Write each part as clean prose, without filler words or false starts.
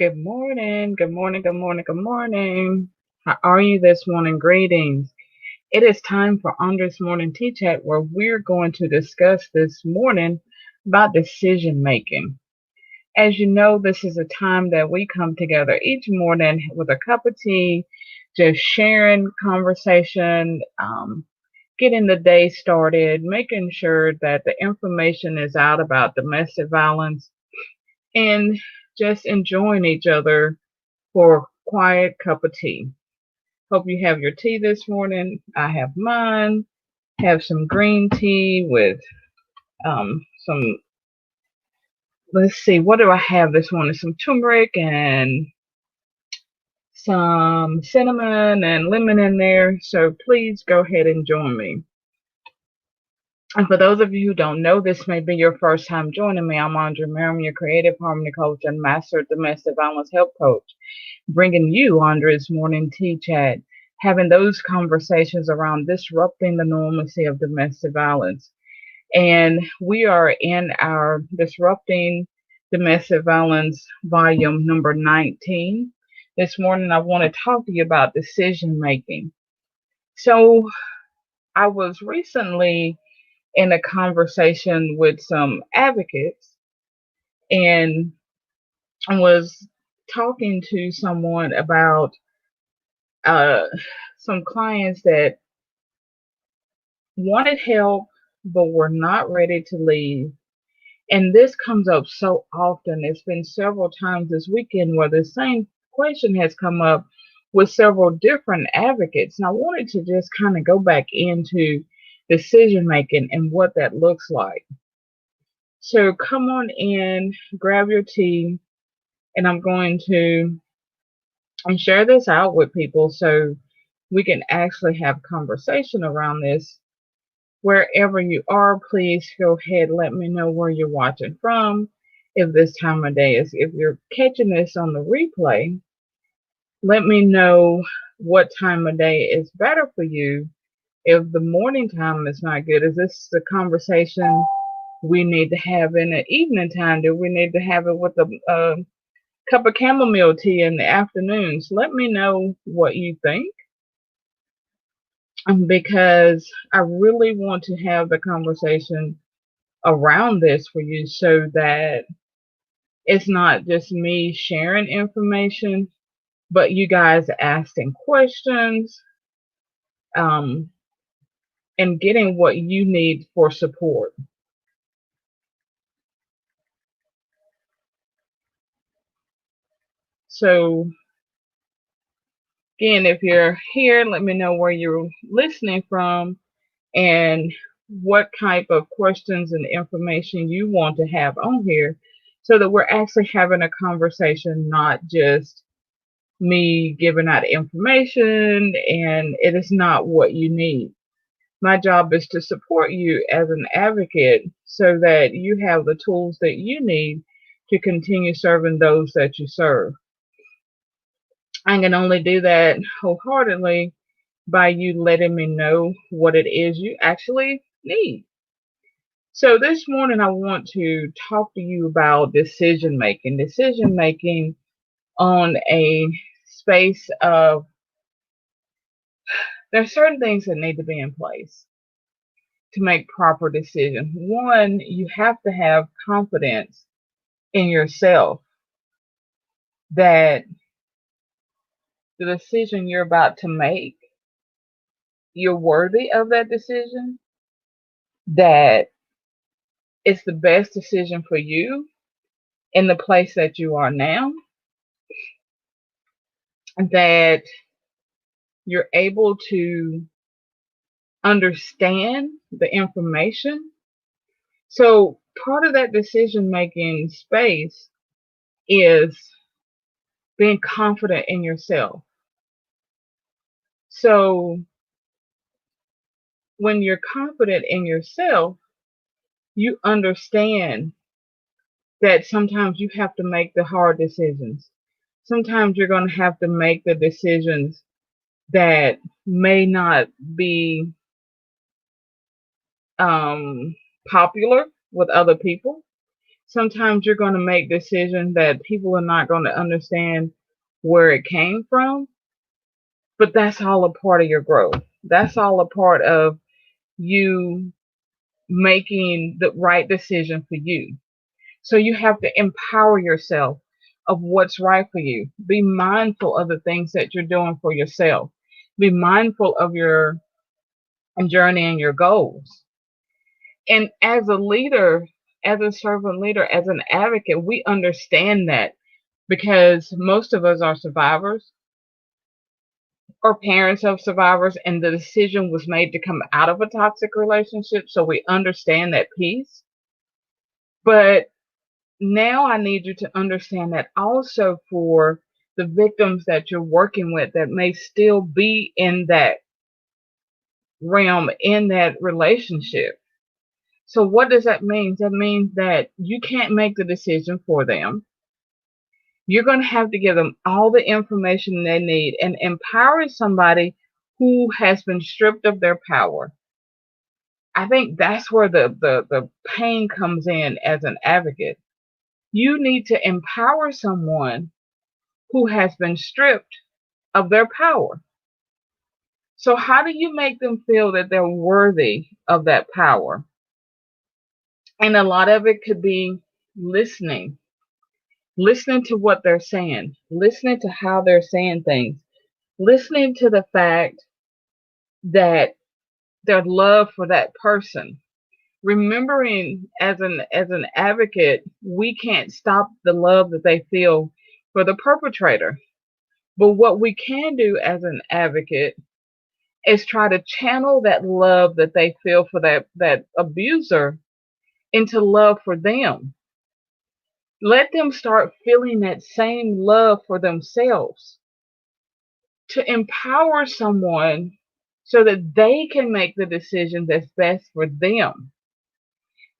Good morning, good morning, good morning, good morning. How are you this morning? Greetings. It is time for Andrea's Morning Tea Chat where we're going to discuss this morning about decision making. As you know, this is a time that we come together each morning with a cup of tea, just sharing conversation, getting the day started, making sure that the information is out about domestic violence, and just enjoying each other for a quiet cup of tea. Hope you have your tea this morning. I have mine. Have some green tea with some, let's see, what do I have this morning? Some turmeric and some cinnamon and lemon in there. So please go ahead and join me. And for those of you who don't know, this may be your first time joining me. I'm Andrea Merriman, your creative harmony coach and master domestic violence help coach, bringing you Andrea's Morning Tea Chat, having those conversations around disrupting the normalcy of domestic violence. And we are in our Disrupting Domestic Violence volume number 19. This morning, I want to talk to you about decision making. So, I was recently in a conversation with some advocates and was talking to someone about uh, some clients that wanted help but were not ready to leave. And this comes up so often. It's been several times this weekend where the same question has come up with several different advocates. And I wanted to just kind of go back into decision making and what that looks like. So come on in, grab your tea, and I'm going to share this out with people so we can actually have conversation around this. Wherever you are, please go ahead, let me know where you're watching from. If this time of day is, if you're catching this on the replay, let me know what time of day is better for you. If the morning time is not good, is this the conversation we need to have in the evening time? Do we need to have it with a cup of chamomile tea in the afternoons? Let me know what you think, because I really want to have the conversation around this for you so that it's not just me sharing information, but you guys asking questions, um, and getting what you need for support. So, again, if you're here, let me know where you're listening from and what type of questions and information you want to have on here so that we're actually having a conversation, not just me giving out information and it is not what you need. My job is to support you as an advocate so that you have the tools that you need to continue serving those that you serve. I can only do that wholeheartedly by you letting me know what it is you actually need. So this morning I want to talk to you about decision making. Decision making on a space of there are certain things that need to be in place to make proper decisions. One, you have to have confidence in yourself that the decision you're about to make, you're worthy of that decision, that it's the best decision for you in the place that you are now, that you're able to understand the information. So part of that decision making space is being confident in yourself. So when you're confident in yourself, you understand that sometimes you have to make the hard decisions. Sometimes you're going to have to make the decisions that may not be um, popular with other people. Sometimes you're going to make decisions that people are not going to understand where it came from, but that's all a part of your growth. That's all a part of you making the right decision for you. So you have to empower yourself of what's right for you. Be mindful of the things that you're doing for yourself. Be mindful of your journey and your goals. And as a leader, as a servant leader, as an advocate, we understand that because most of us are survivors or parents of survivors, and the decision was made to come out of a toxic relationship. So we understand that piece. But now I need you to understand that also for the victims that you're working with that may still be in that realm, in that relationship. So what does that mean? That means that you can't make the decision for them. You're going to have to give them all the information they need, and empowering somebody who has been stripped of their power. I think that's where the pain comes in as an advocate. You need to empower someone who has been stripped of their power. So how do you make them feel that they're worthy of that power? And a lot of it could be listening, listening to what they're saying, listening to how they're saying things, listening to the fact that their love for that person. Remembering as an advocate, we can't stop the love that they feel for the perpetrator. But what we can do as an advocate is try to channel that love that they feel for that abuser into love for them. Let them start feeling that same love for themselves to empower someone so that they can make the decision that's best for them.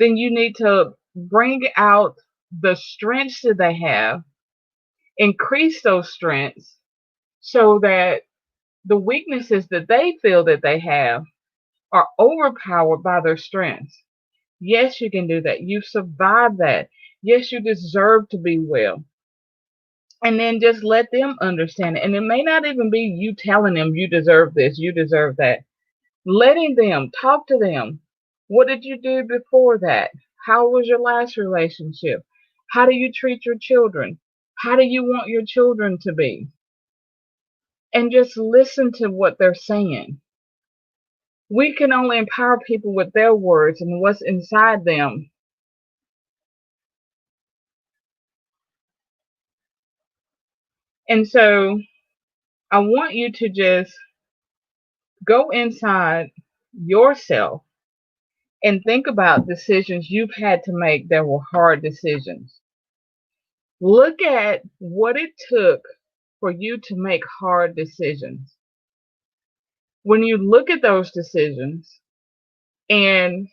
Then you need to bring out the strengths that they have, increase those strengths so that the weaknesses that they feel that they have are overpowered by their strengths. Yes, you can do that. You survived that. Yes, you deserve to be well. And then just let them understand it. And it may not even be you telling them you deserve this, you deserve that. Letting them talk to them. What did you do before that? How was your last relationship? How do you treat your children? How do you want your children to be? And just listen to what they're saying. We can only empower people with their words and what's inside them. And so I want you to just go inside yourself and think about decisions you've had to make that were hard decisions. Look at what it took for you to make hard decisions. When you look at those decisions and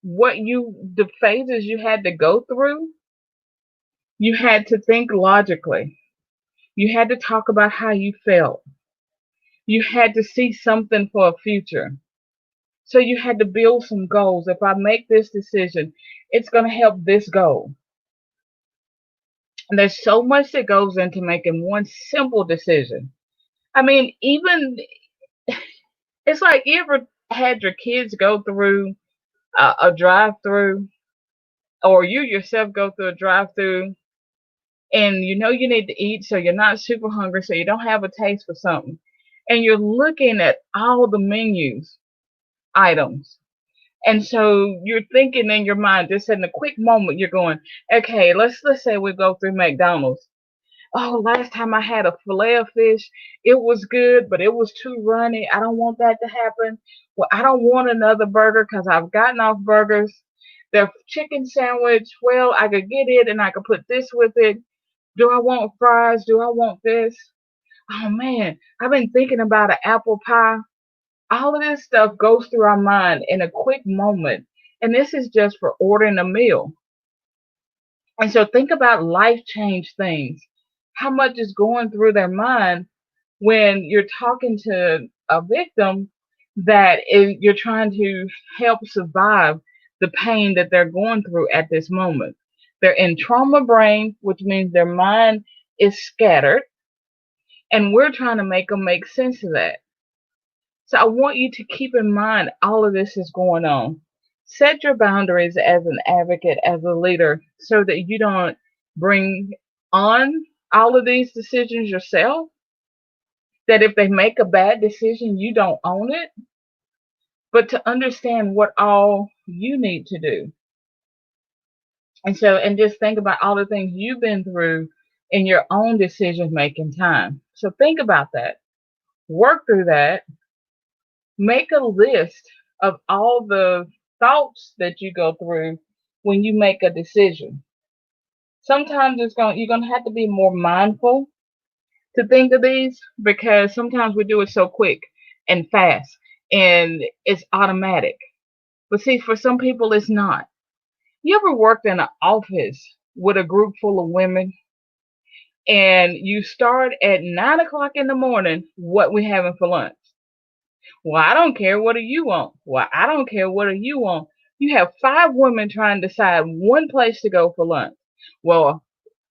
the phases you had to go through, you had to think logically. You had to talk about how you felt. You had to see something for a future. So you had to build some goals. If I make this decision, it's going to help this goal. And there's so much that goes into making one simple decision. I mean, even it's like you ever had your kids go through a drive-through, or you yourself go through a drive-through, and you know you need to eat, so you're not super hungry, so you don't have a taste for something, and you're looking at all the menus items. And so you're thinking in your mind, just in a quick moment, you're going, okay, let's say we go through McDonald's. Oh, last time I had a fillet of fish, it was good, but it was too runny. I don't want that to happen. Well, I don't want another burger because I've gotten off burgers. The chicken sandwich, well, I could get it and I could put this with it. Do I want fries? Do I want this? Oh man, I've been thinking about an apple pie. All of this stuff goes through our mind in a quick moment. And this is just for ordering a meal. And so think about life change things. How much is going through their mind when you're talking to a victim you're trying to help survive the pain that they're going through at this moment. They're in trauma brain, which means their mind is scattered, and we're trying to make them make sense of that. So I want you to keep in mind all of this is going on. Set your boundaries as an advocate, as a leader, so that you don't bring on all of these decisions yourself. That if they make a bad decision, you don't own it, but to understand what all you need to do. And just think about all the things you've been through in your own decision making time. So think about that. Work through that. Make a list of all the thoughts that you go through when you make a decision. Sometimes you're gonna have to be more mindful to think of these, because sometimes we do it so quick and fast and it's automatic. But see, for some people it's not. You ever worked in an office with a group full of women and you start at 9 o'clock in the morning, what we having for lunch? Well, I don't care. What do you want? Well, I don't care. What do you want? You have 5 women trying to decide one place to go for lunch. Well,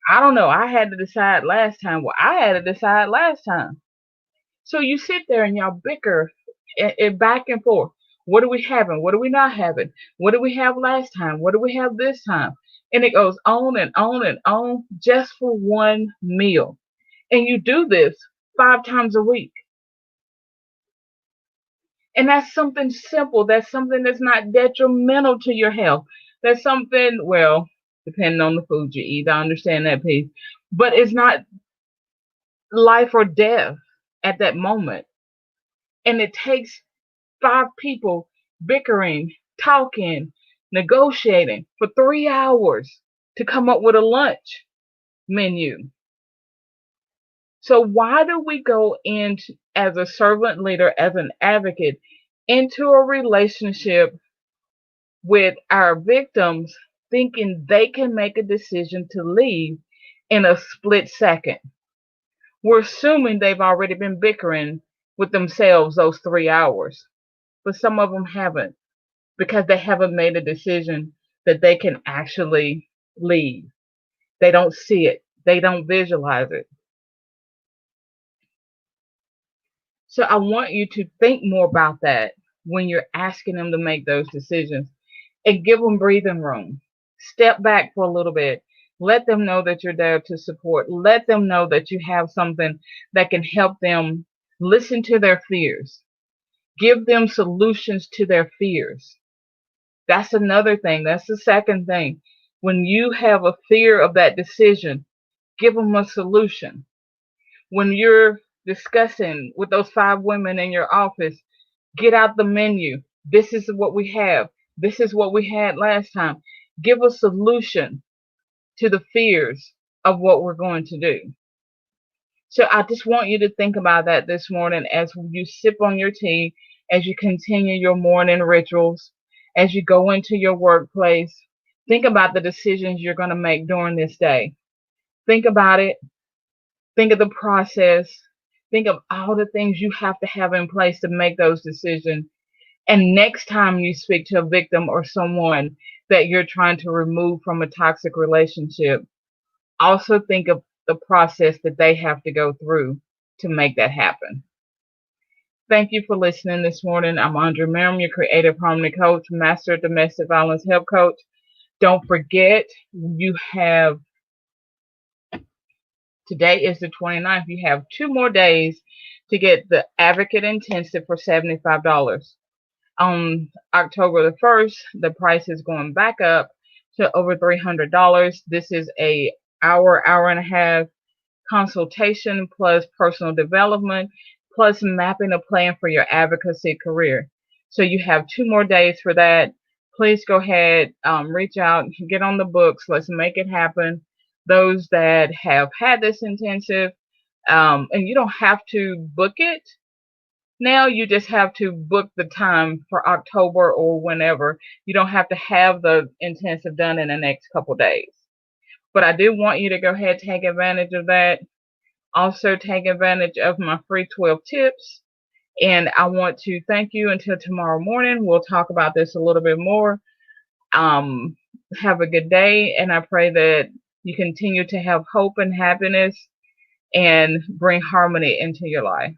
I don't know. I had to decide last time. Well, I had to decide last time. So you sit there and y'all bicker and back and forth. What are we having? What are we not having? What did we have last time? What do we have this time? And it goes on and on and on just for one meal. And you do this 5 times a week. And that's something simple. That's something that's not detrimental to your health. That's something, well, depending on the food you eat, I understand that piece. But it's not life or death at that moment. And it takes 5 people bickering, talking, negotiating for 3 hours to come up with a lunch menu. So why do we go into, as a servant leader, as an advocate, into a relationship with our victims thinking they can make a decision to leave in a split second? We're assuming they've already been bickering with themselves those 3 hours, but some of them haven't, because they haven't made a decision that they can actually leave. They don't see it. They don't visualize it. So I want you to think more about that when you're asking them to make those decisions, and give them breathing room. Step back for a little bit. Let them know that you're there to support. Let them know that you have something that can help them listen to their fears. Give them solutions to their fears. That's another thing. That's the second thing. When you have a fear of that decision, give them a solution. When you're discussing with those 5 women in your office, get out the menu. This is what we have. This is what we had last time. Give a solution to the fears of what we're going to do. So I just want you to think about that this morning as you sip on your tea, as you continue your morning rituals, as you go into your workplace. Think about the decisions you're going to make during this day. Think about it. Think of the process. Think of all the things you have to have in place to make those decisions. And next time you speak to a victim or someone that you're trying to remove from a toxic relationship, also think of the process that they have to go through to make that happen. Thank you for listening this morning. I'm Andrea Merriman, your creative harmony coach, master domestic violence help coach. Don't forget, you have, today is the 29th. You have 2 more days to get the Advocate Intensive for $75. On October the 1st, the price is going back up to over $300. This is a hour and a half consultation plus personal development plus mapping a plan for your advocacy career. So you have 2 more days for that. Please go ahead, reach out, get on the books. Let's make it happen. Those that have had this intensive, and you don't have to book it now, you just have to book the time for October or whenever. You don't have to have the intensive done in the next couple days. But I do want you to go ahead and take advantage of that. Also take advantage of my free 12 tips. And I want to thank you until tomorrow morning. We'll talk about this a little bit more. Have a good day, and I pray that you continue to have hope and happiness and bring harmony into your life.